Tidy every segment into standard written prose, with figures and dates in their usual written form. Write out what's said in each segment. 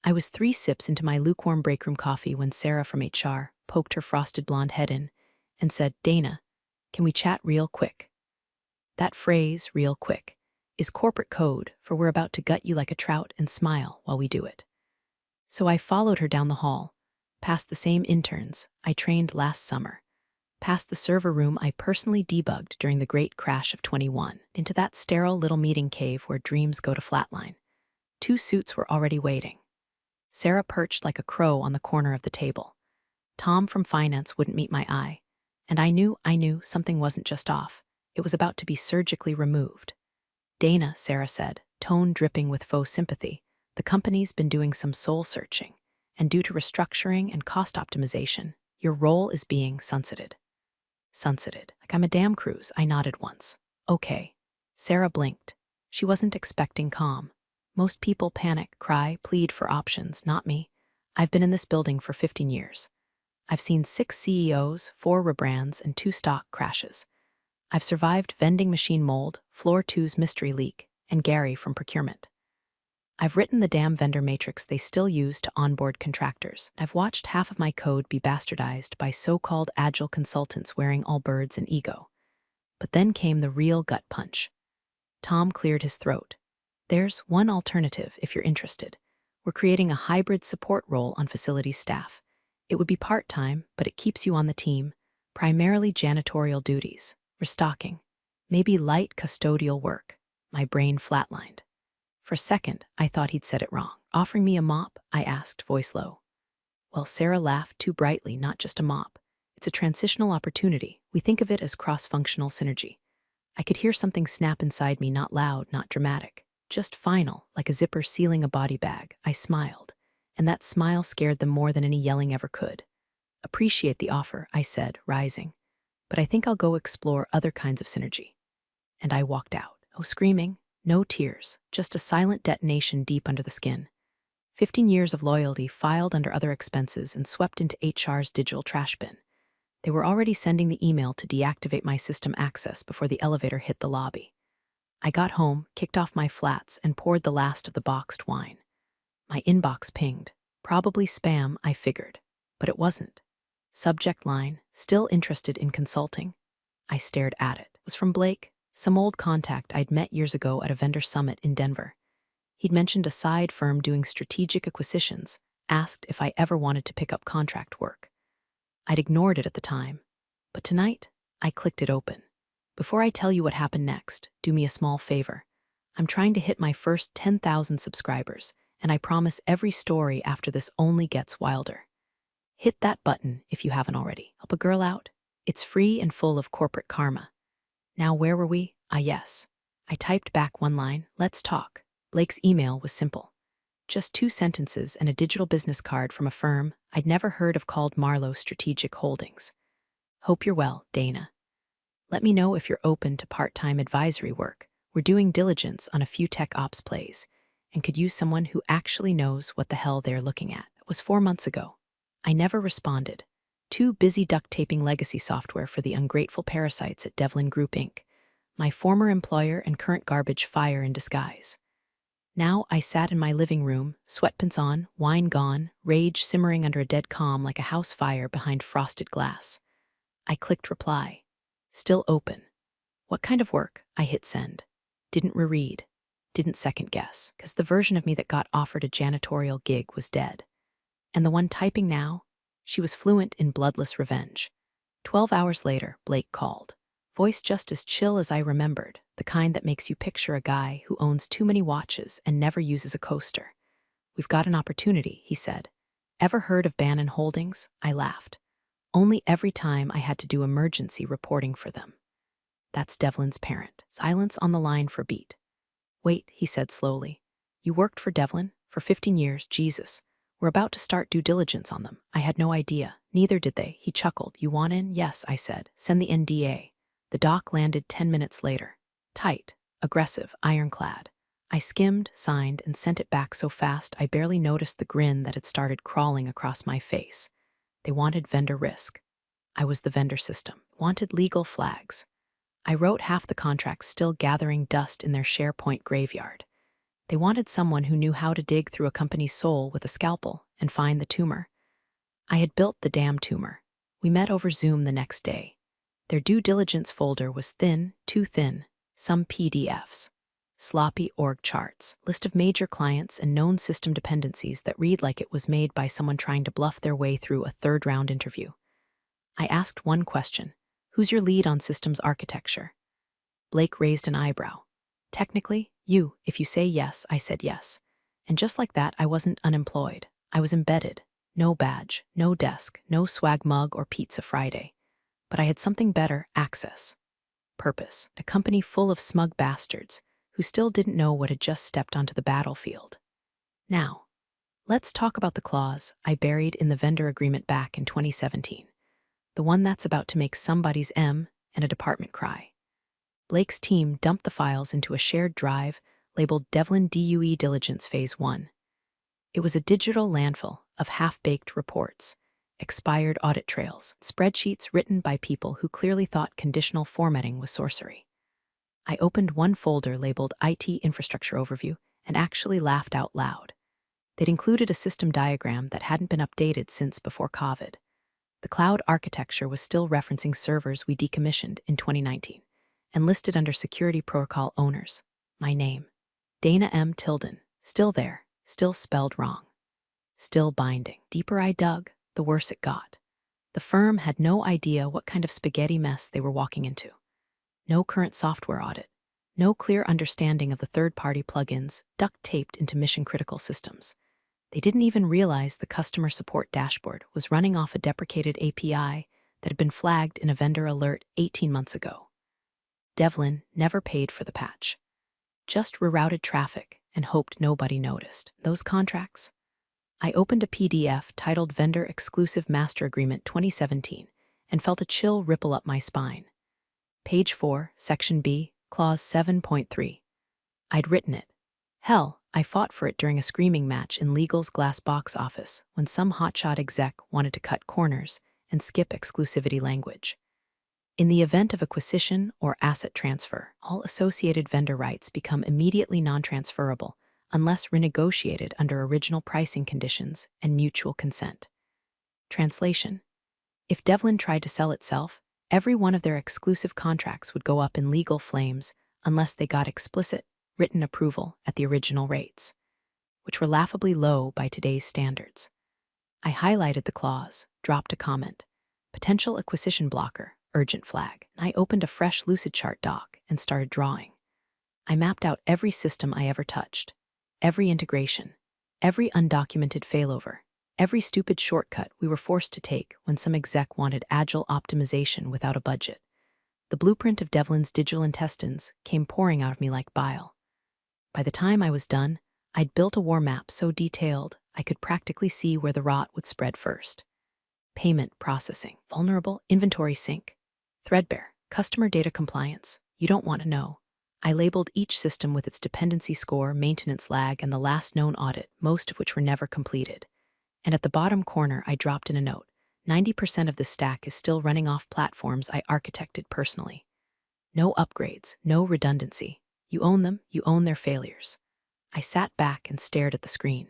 I was 3 sips into my lukewarm breakroom coffee when Sarah from HR poked her frosted blonde head in and said, "Dana, can we chat real quick?" That phrase, real quick, is corporate code for we're about to gut you like a trout and smile while we do it. So I followed her down the hall, past the same interns I trained last summer, past the server room I personally debugged during the great crash of 21, into that sterile little meeting cave where dreams go to flatline. 2 suits were already waiting. Sarah perched like a crow on the corner of the table. Tom from finance wouldn't meet my eye, and I knew something wasn't just off. It was about to be surgically removed. "Dana," Sarah said, tone dripping with faux sympathy, "the company's been doing some soul searching, and due to restructuring and cost optimization, your role is being sunsetted." Sunsetted. Like I'm a damn cruise, I nodded once. "Okay." Sarah blinked. She wasn't expecting calm. Most people panic, cry, plead for options, not me. I've been in this building for 15 years. I've seen 6 CEOs, 4 rebrands, and 2 stock crashes. I've survived vending machine mold, Floor 2's mystery leak, and Gary from procurement. I've written the damn vendor matrix they still use to onboard contractors. I've watched half of my code be bastardized by so-called agile consultants wearing all birds and ego. But then came the real gut punch. Tom cleared his throat. "There's one alternative if you're interested. We're creating a hybrid support role on facilities staff. It would be part-time, but it keeps you on the team, primarily janitorial duties, restocking, maybe light custodial work." My brain flatlined. For a second, I thought he'd said it wrong. "Offering me a mop?" I asked, voice low. Well, Sarah laughed too brightly, "Not just a mop. It's a transitional opportunity. We think of it as cross-functional synergy." I could hear something snap inside me, not loud, not dramatic, just final, like a zipper sealing a body bag. I smiled, and that smile scared them more than any yelling ever could. "Appreciate the offer," I said, rising, "but I think I'll go explore other kinds of synergy." And I walked out. No screaming, no tears, just a silent detonation deep under the skin. 15 years of loyalty filed under other expenses and swept into HR's digital trash bin. They were already sending the email to deactivate my system access before the elevator hit the lobby. I got home, kicked off my flats, and poured the last of the boxed wine. My inbox pinged. Probably spam, I figured. But it wasn't. Subject line, "Still interested in consulting?" I stared at it. It was from Blake, some old contact I'd met years ago at a vendor summit in Denver. He'd mentioned a side firm doing strategic acquisitions, asked if I ever wanted to pick up contract work. I'd ignored it at the time, but tonight, I clicked it open. "Before I tell you what happened next, do me a small favor. I'm trying to hit my first 10,000 subscribers, and I promise every story after this only gets wilder. Hit that button if you haven't already. Help a girl out. It's free and full of corporate karma." Now where were we? Yes. I typed back one line, "Let's talk." Blake's email was simple. Just 2 sentences and a digital business card from a firm I'd never heard of called Marlowe Strategic Holdings. "Hope you're well, Dana. Let me know if you're open to part-time advisory work. We're doing diligence on a few tech ops plays and could use someone who actually knows what the hell they're looking at." It was 4 months ago. I never responded. Too busy duct taping legacy software for the ungrateful parasites at Devlin Group Inc., my former employer and current garbage fire in disguise. Now I sat in my living room, sweatpants on, wine gone, rage simmering under a dead calm like a house fire behind frosted glass. I clicked reply. Still open. What kind of work? I hit send. Didn't reread. Didn't second guess, because the version of me that got offered a janitorial gig was dead. And the one typing now? She was fluent in bloodless revenge. 12 hours later, Blake called. Voice just as chill as I remembered, the kind that makes you picture a guy who owns too many watches and never uses a coaster. "We've got an opportunity," he said. "Ever heard of Bannon Holdings?" I laughed. "Only every time I had to do emergency reporting for them." "That's Devlin's parent." Silence on the line for a beat. "Wait," he said slowly. "You worked for Devlin? For 15 years, Jesus. We're about to start due diligence on them. I had no idea. Neither did they." He chuckled. "You want in?" "Yes," I said. "Send the NDA." The doc landed 10 minutes later. Tight, aggressive, ironclad. I skimmed, signed, and sent it back so fast I barely noticed the grin that had started crawling across my face. They wanted vendor risk. I was the vendor system. Wanted legal flags. I wrote half the contracts still gathering dust in their SharePoint graveyard. They wanted someone who knew how to dig through a company's soul with a scalpel and find the tumor. I had built the damn tumor. We met over Zoom the next day. Their due diligence folder was thin, too thin, some PDFs. Sloppy org charts, list of major clients and known system dependencies that read like it was made by someone trying to bluff their way through a third-round interview. I asked one question: who's your lead on systems architecture? Blake raised an eyebrow. Technically, you. If you say yes, I said yes. And just like that, I wasn't unemployed. I was embedded. No badge, no desk, no swag mug or pizza Friday. But I had something better: access. Purpose. A company full of smug bastards who still didn't know what had just stepped onto the battlefield. Now, let's talk about the clause I buried in the vendor agreement back in 2017. The one that's about to make somebody's M and a department cry. Blake's team dumped the files into a shared drive labeled Devlin DUE Diligence Phase 1. It was a digital landfill of half-baked reports, expired audit trails, spreadsheets written by people who clearly thought conditional formatting was sorcery. I opened one folder labeled IT Infrastructure Overview and actually laughed out loud. They'd included a system diagram that hadn't been updated since before COVID. The cloud architecture was still referencing servers we decommissioned in 2019 and listed under security protocol owners. My name, Dana M. Tilden, still there, still spelled wrong. Still binding. Deeper I dug, the worse it got. The firm had no idea what kind of spaghetti mess they were walking into. No current software audit. No clear understanding of the third-party plugins duct-taped into mission-critical systems. They didn't even realize the customer support dashboard was running off a deprecated API that had been flagged in a vendor alert 18 months ago. Devlin never paid for the patch. Just rerouted traffic and hoped nobody noticed. Those contracts? I opened a PDF titled Vendor Exclusive Master Agreement 2017 and felt a chill ripple up my spine. Page 4, Section B, Clause 7.3. I'd written it. Hell, I fought for it during a screaming match in legal's glass box office when some hotshot exec wanted to cut corners and skip exclusivity language. In the event of acquisition or asset transfer, all associated vendor rights become immediately non-transferable unless renegotiated under original pricing conditions and mutual consent. Translation: if Devlin tried to sell itself, every one of their exclusive contracts would go up in legal flames unless they got explicit, written approval at the original rates, which were laughably low by today's standards. I highlighted the clause, dropped a comment. Potential acquisition blocker, urgent flag. I opened a fresh Lucidchart doc and started drawing. I mapped out every system I ever touched, every integration, every undocumented failover, every stupid shortcut we were forced to take when some exec wanted agile optimization without a budget. The blueprint of Devlin's digital intestines came pouring out of me like bile. By the time I was done, I'd built a war map so detailed I could practically see where the rot would spread first. Payment processing, vulnerable, inventory sync, threadbare, customer data compliance. You don't want to know. I labeled each system with its dependency score, maintenance lag, and the last known audit, most of which were never completed. And at the bottom corner, I dropped in a note. 90% of the stack is still running off platforms I architected personally. No upgrades, no redundancy. You own them, you own their failures. I sat back and stared at the screen.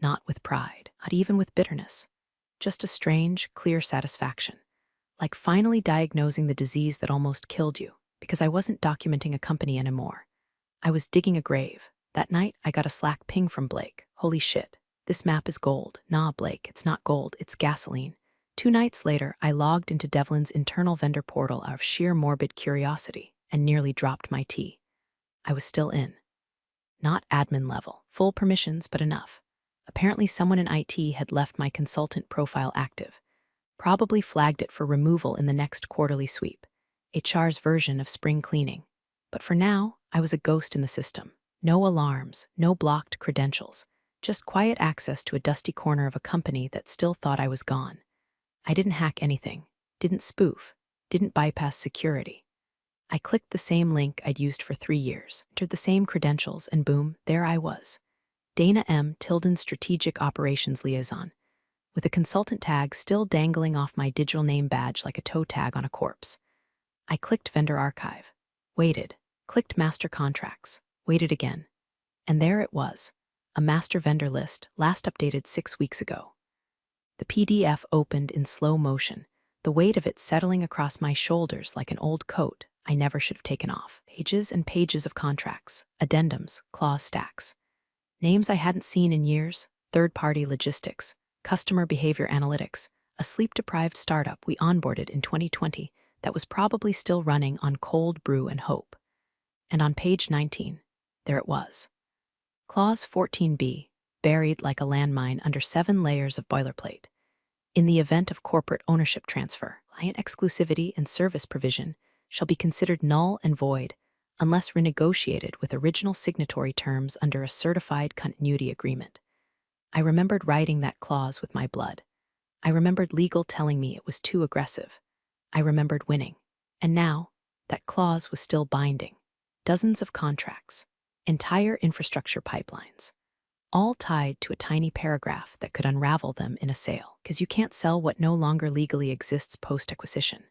Not with pride, not even with bitterness. Just a strange, clear satisfaction. Like finally diagnosing the disease that almost killed you, because I wasn't documenting a company anymore. I was digging a grave. That night, I got a Slack ping from Blake. Holy shit, this map is gold. Nah, Blake, it's not gold, it's gasoline. 2 nights later, I logged into Devlin's internal vendor portal out of sheer morbid curiosity and nearly dropped my tea. I was still in. Not admin level, full permissions, but enough. Apparently someone in IT had left my consultant profile active. Probably flagged it for removal in the next quarterly sweep. HR's version of spring cleaning. But for now, I was a ghost in the system. No alarms, no blocked credentials, just quiet access to a dusty corner of a company that still thought I was gone. I didn't hack anything, didn't spoof, didn't bypass security. I clicked the same link I'd used for 3 years, entered the same credentials, and boom, there I was. Dana M. Tilden, Strategic Operations Liaison, with a consultant tag still dangling off my digital name badge like a toe tag on a corpse. I clicked Vendor Archive, waited, clicked Master Contracts, waited again. And there it was, a master vendor list, last updated 6 weeks ago. The PDF opened in slow motion, the weight of it settling across my shoulders like an old coat I never should have taken off. Pages and pages of contracts, addendums, clause stacks. Names I hadn't seen in years, third-party logistics, customer behavior analytics, a sleep-deprived startup we onboarded in 2020 that was probably still running on cold brew and hope. And on page 19, there it was. Clause 14b, buried like a landmine under 7 layers of boilerplate. In the event of corporate ownership transfer, client exclusivity and service provision shall be considered null and void unless renegotiated with original signatory terms under a certified continuity agreement. I remembered writing that clause with my blood. I remembered legal telling me it was too aggressive. I remembered winning. And now, that clause was still binding. Dozens of contracts, entire infrastructure pipelines, all tied to a tiny paragraph that could unravel them in a sale, because you can't sell what no longer legally exists post-acquisition.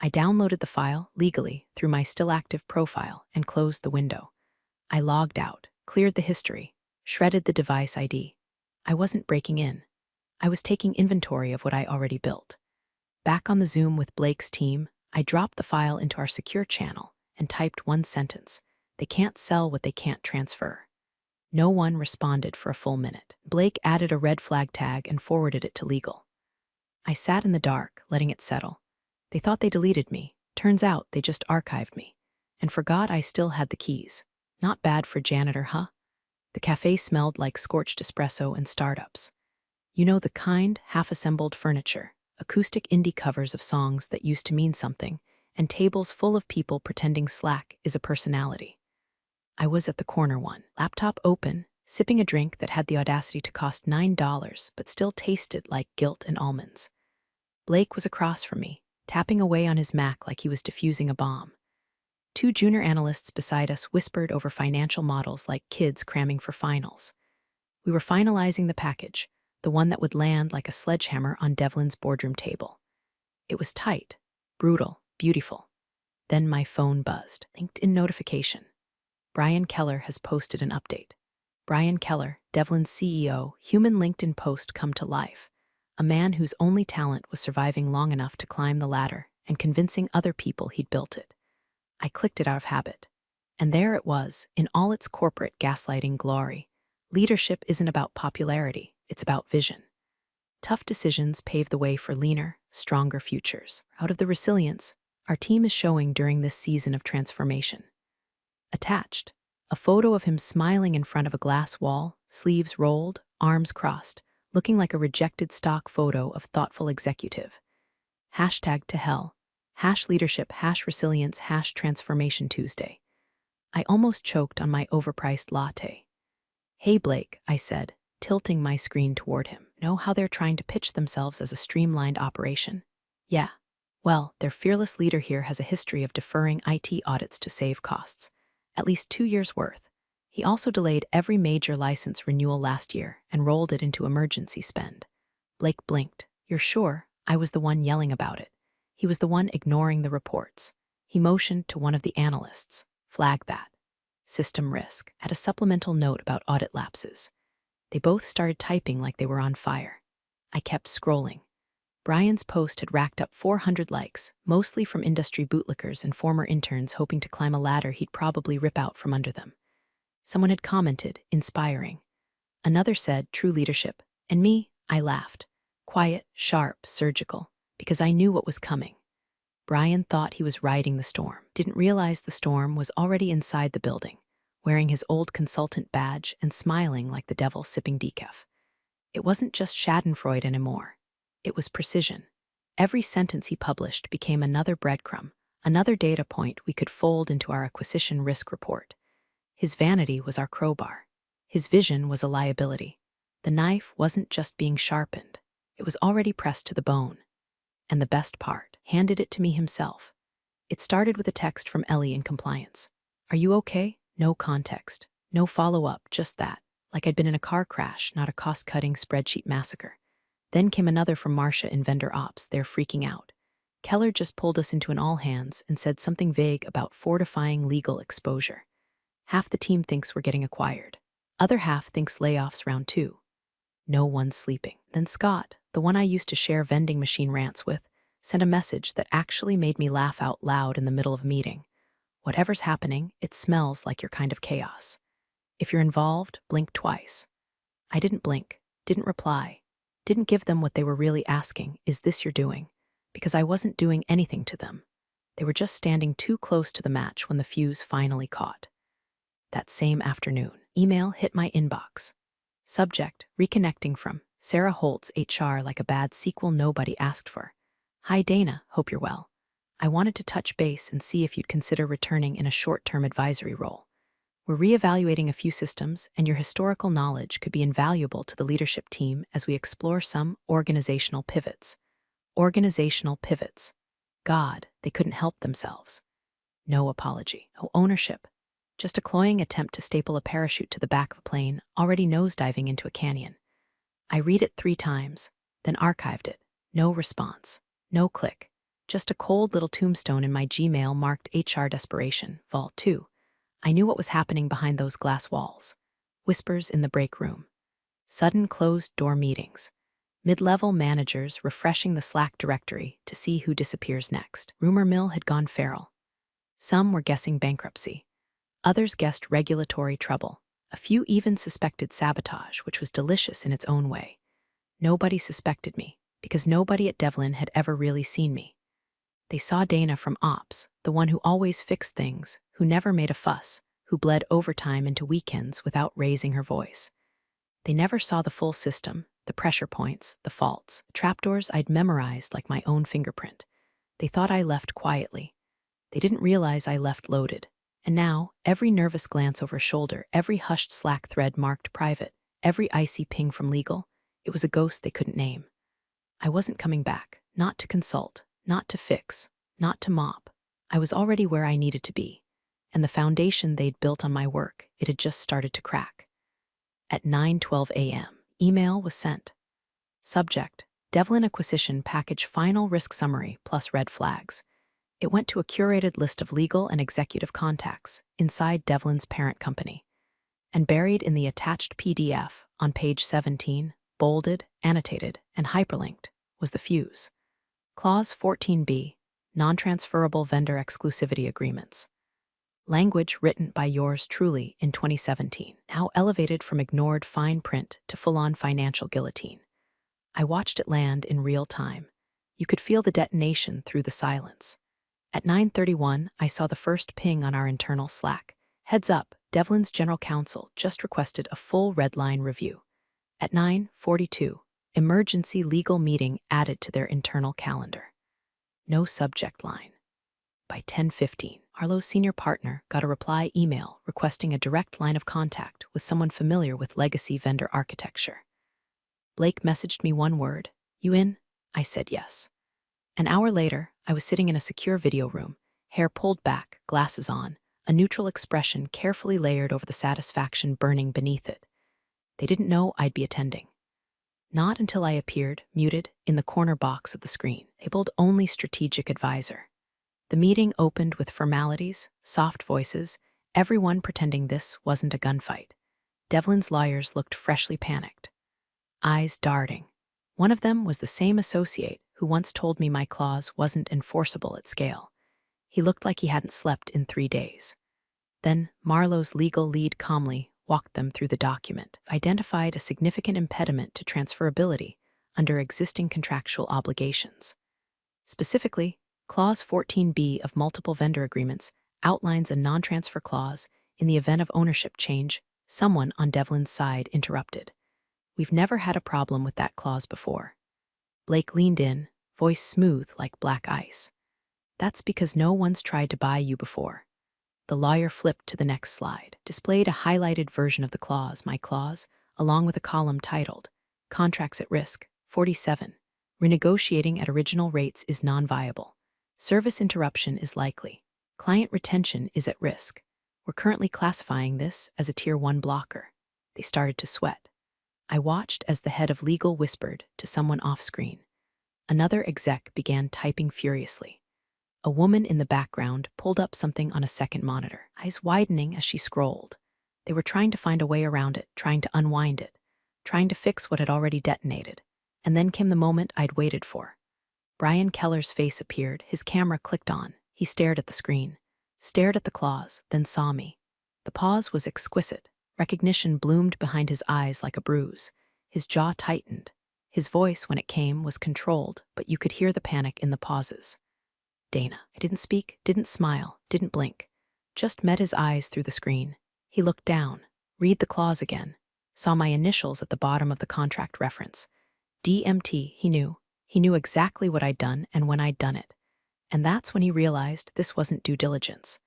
I downloaded the file, legally, through my still-active profile and closed the window. I logged out, cleared the history, shredded the device ID. I wasn't breaking in. I was taking inventory of what I already built. Back on the Zoom with Blake's team, I dropped the file into our secure channel and typed one sentence: "They can't sell what they can't transfer." No one responded for a full minute. Blake added a red flag tag and forwarded it to legal. I sat in the dark, letting it settle. They thought they deleted me. Turns out they just archived me and forgot I still had the keys. Not bad for janitor, huh? The cafe smelled like scorched espresso and startups. You know, the kind, half-assembled furniture, acoustic indie covers of songs that used to mean something, and tables full of people pretending Slack is a personality. I was at the corner one, laptop open, sipping a drink that had the audacity to cost $9 but still tasted like guilt and almonds. Blake was across from me, tapping away on his Mac like he was defusing a bomb. 2 junior analysts beside us whispered over financial models like kids cramming for finals. We were finalizing the package, the one that would land like a sledgehammer on Devlin's boardroom table. It was tight, brutal, beautiful. Then my phone buzzed. LinkedIn notification. Brian Keller has posted an update. Brian Keller, Devlin's CEO, human LinkedIn post come to life. A man whose only talent was surviving long enough to climb the ladder and convincing other people he'd built it. I clicked it out of habit. And there it was, in all its corporate gaslighting glory. Leadership isn't about popularity, it's about vision. Tough decisions pave the way for leaner, stronger futures. Out of the resilience our team is showing during this season of transformation. Attached, a photo of him smiling in front of a glass wall, sleeves rolled, arms crossed, looking like a rejected stock photo of thoughtful executive. Hashtag to hell. #leadership, #resilience, #transformation Tuesday. I almost choked on my overpriced latte. "Hey Blake," I said, tilting my screen toward him. "Know how they're trying to pitch themselves as a streamlined operation?" "Yeah. Well, their fearless leader here has a history of deferring IT audits to save costs. At least 2 years' worth. He also delayed every major license renewal last year and rolled it into emergency spend." Blake blinked. "You're sure?" I was the one yelling about it. He was the one ignoring the reports. He motioned to one of the analysts. "Flag that. System risk." Add a supplemental note about audit lapses. They both started typing like they were on fire. I kept scrolling. Brian's post had racked up 400 likes, mostly from industry bootlickers and former interns hoping to climb a ladder he'd probably rip out from under them. Someone had commented, "Inspiring." Another said, "True leadership." And me, I laughed. Quiet, sharp, surgical, because I knew what was coming. Brian thought he was riding the storm, didn't realize the storm was already inside the building, wearing his old consultant badge and smiling like the devil sipping decaf. It wasn't just schadenfreude anymore. It was precision. Every sentence he published became another breadcrumb, another data point we could fold into our acquisition risk report. His vanity was our crowbar. His vision was a liability. The knife wasn't just being sharpened. It was already pressed to the bone. And the best part, handed it to me himself. It started with a text from Ellie in compliance. "Are you okay?" No context. No follow-up, just that. Like I'd been in a car crash, not a cost-cutting spreadsheet massacre. Then came another from Marcia in vendor ops. They're freaking out. Keller just pulled us into an all-hands and said something vague about fortifying legal exposure. Half the team thinks we're getting acquired. Other half thinks layoffs round 2. No one's sleeping. Then Scott, the one I used to share vending machine rants with, sent a message that actually made me laugh out loud in the middle of a meeting. Whatever's happening, it smells like your kind of chaos. If you're involved, blink twice. I didn't blink, didn't reply, didn't give them what they were really asking, is this you're doing? Because I wasn't doing anything to them. They were just standing too close to the match when the fuse finally caught. That same afternoon, email hit my inbox. Subject, reconnecting from Sarah Holtz, HR, like a bad sequel nobody asked for. Hi Dana, hope you're well. I wanted to touch base and see if you'd consider returning in a short-term advisory role. We're reevaluating a few systems, and your historical knowledge could be invaluable to the leadership team as we explore some organizational pivots. Organizational pivots. God, they couldn't help themselves. No apology, no ownership. Just a cloying attempt to staple a parachute to the back of a plane already nosediving into a canyon. I read it 3 times, then archived it. No response. No click. Just a cold little tombstone in my Gmail marked HR Desperation, Vault 2. I knew what was happening behind those glass walls. Whispers in the break room. Sudden closed-door meetings. Mid-level managers refreshing the Slack directory to see who disappears next. Rumor mill had gone feral. Some were guessing bankruptcy. Others guessed regulatory trouble. A few even suspected sabotage, which was delicious in its own way. Nobody suspected me, because nobody at Devlin had ever really seen me. They saw Dana from Ops, the one who always fixed things, who never made a fuss, who bled overtime into weekends without raising her voice. They never saw the full system, the pressure points, the faults, the trapdoors I'd memorized like my own fingerprint. They thought I left quietly. They didn't realize I left loaded. And now, every nervous glance over shoulder, every hushed Slack thread marked private, every icy ping from legal, it was a ghost they couldn't name. I wasn't coming back, not to consult, not to fix, not to mop. I was already where I needed to be, and the foundation they'd built on my work, it had just started to crack. At 9:12 a.m., email was sent. Subject, Devlin Acquisition Package Final Risk Summary plus red flags. It went to a curated list of legal and executive contacts inside Devlin's parent company. And buried in the attached PDF on page 17, bolded, annotated, and hyperlinked, was the fuse. Clause 14b, non-transferable vendor exclusivity agreements. Language written by yours truly in 2017, now elevated from ignored fine print to full-on financial guillotine. I watched it land in real time. You could feel the detonation through the silence. At 9:31, I saw the first ping on our internal Slack. Heads up, Devlin's general counsel just requested a full red line review. At 9:42, emergency legal meeting added to their internal calendar. No subject line. By 10:15, Arlo's senior partner got a reply email requesting a direct line of contact with someone familiar with legacy vendor architecture. Blake messaged me one word, "You in?" I said yes. An hour later, I was sitting in a secure video room, hair pulled back, glasses on, a neutral expression carefully layered over the satisfaction burning beneath it. They didn't know I'd be attending. Not until I appeared, muted, in the corner box of the screen, labeled only strategic advisor. The meeting opened with formalities, soft voices, everyone pretending this wasn't a gunfight. Devlin's lawyers looked freshly panicked. Eyes darting. One of them was the same associate who once told me my clause wasn't enforceable at scale. He looked like he hadn't slept in 3 days. Then Marlowe's legal lead calmly walked them through the document, identified a significant impediment to transferability under existing contractual obligations. Specifically, Clause 14b of multiple vendor agreements outlines a non-transfer clause in the event of ownership change, someone on Devlin's side interrupted. We've never had a problem with that clause before. Blake leaned in, voice smooth like black ice. That's because no one's tried to buy you before. The lawyer flipped to the next slide, displayed a highlighted version of the clause, my clause, along with a column titled, Contracts at Risk, 47. Renegotiating at original rates is non-viable. Service interruption is likely. Client retention is at risk. We're currently classifying this as a Tier 1 blocker. They started to sweat. I watched as the head of legal whispered to someone off-screen. Another exec began typing furiously. A woman in the background pulled up something on a second monitor, eyes widening as she scrolled. They were trying to find a way around it, trying to unwind it, trying to fix what had already detonated. And then came the moment I'd waited for. Brian Keller's face appeared, his camera clicked on. He stared at the screen, stared at the claws, then saw me. The pause was exquisite. Recognition bloomed behind his eyes like a bruise. His jaw tightened. His voice, when it came, was controlled, but you could hear the panic in the pauses. Dana. I didn't speak, didn't smile, didn't blink. Just met his eyes through the screen. He looked down, read the clause again, saw my initials at the bottom of the contract reference. DMT, he knew. He knew exactly what I'd done and when I'd done it. And that's when he realized this wasn't due diligence.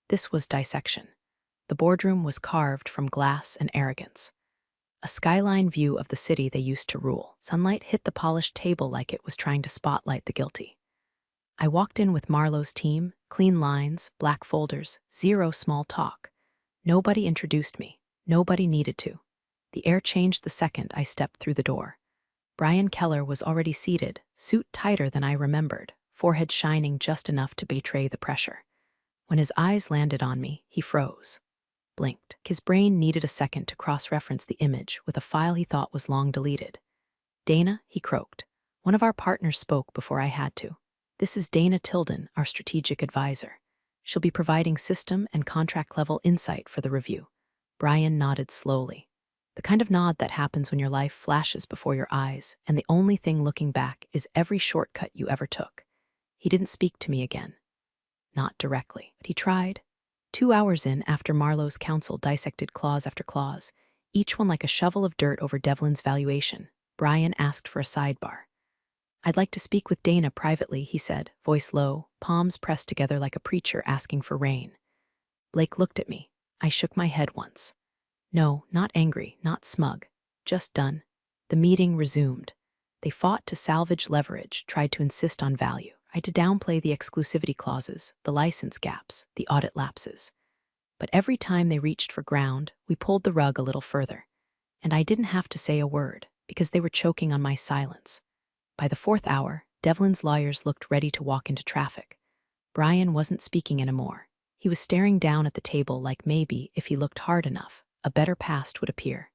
This was dissection. The boardroom was carved from glass and arrogance. A skyline view of the city they used to rule. Sunlight hit the polished table like it was trying to spotlight the guilty. I walked in with Marlowe's team, clean lines, black folders, zero small talk. Nobody introduced me. Nobody needed to. The air changed the second I stepped through the door. Brian Keller was already seated, suit tighter than I remembered, forehead shining just enough to betray the pressure. When his eyes landed on me, he froze, blinked. His brain needed a second to cross-reference the image with a file he thought was long deleted. Dana, he croaked. One of our partners spoke before I had to. This is Dana Tilden, our strategic advisor. She'll be providing system and contract-level insight for the review. Brian nodded slowly. The kind of nod that happens when your life flashes before your eyes, and the only thing looking back is every shortcut you ever took. He didn't speak to me again. Not directly, but he tried. 2 hours in, after Marlowe's counsel dissected clause after clause, each one like a shovel of dirt over Devlin's valuation, Brian asked for a sidebar. I'd like to speak with Dana privately, he said, voice low, palms pressed together like a preacher asking for rain. Blake looked at me. I shook my head once. No, not angry, not smug. Just done. The meeting resumed. They fought to salvage leverage, tried to insist on value. I had to downplay the exclusivity clauses, the license gaps, the audit lapses. But every time they reached for ground, we pulled the rug a little further. And I didn't have to say a word, because they were choking on my silence. By the 4th hour, Devlin's lawyers looked ready to walk into traffic. Brian wasn't speaking anymore. He was staring down at the table like maybe, if he looked hard enough, a better past would appear.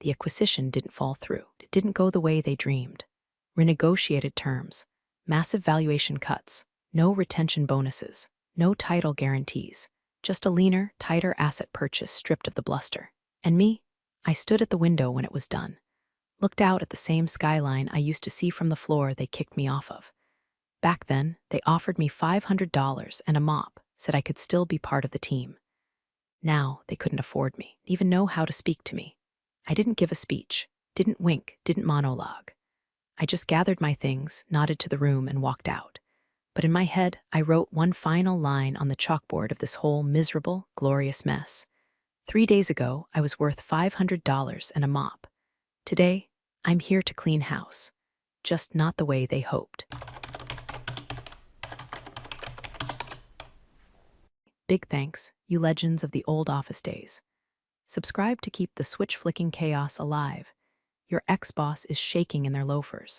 The acquisition didn't fall through. It didn't go the way they dreamed. Renegotiated terms, massive valuation cuts, no retention bonuses, no title guarantees, just a leaner, tighter asset purchase stripped of the bluster. And me? I stood at the window when it was done. Looked out at the same skyline I used to see from the floor they kicked me off of. Back then, they offered me $500 and a mop, said I could still be part of the team. Now, they couldn't afford me, even know how to speak to me. I didn't give a speech, didn't wink, didn't monologue. I just gathered my things, nodded to the room, and walked out. But in my head, I wrote one final line on the chalkboard of this whole miserable, glorious mess. 3 days ago, I was worth $500 and a mop. Today, I'm here to clean house. Just not the way they hoped. Big thanks, you legends of the old office days. Subscribe to keep the switch-flicking chaos alive. Your ex-boss is shaking in their loafers.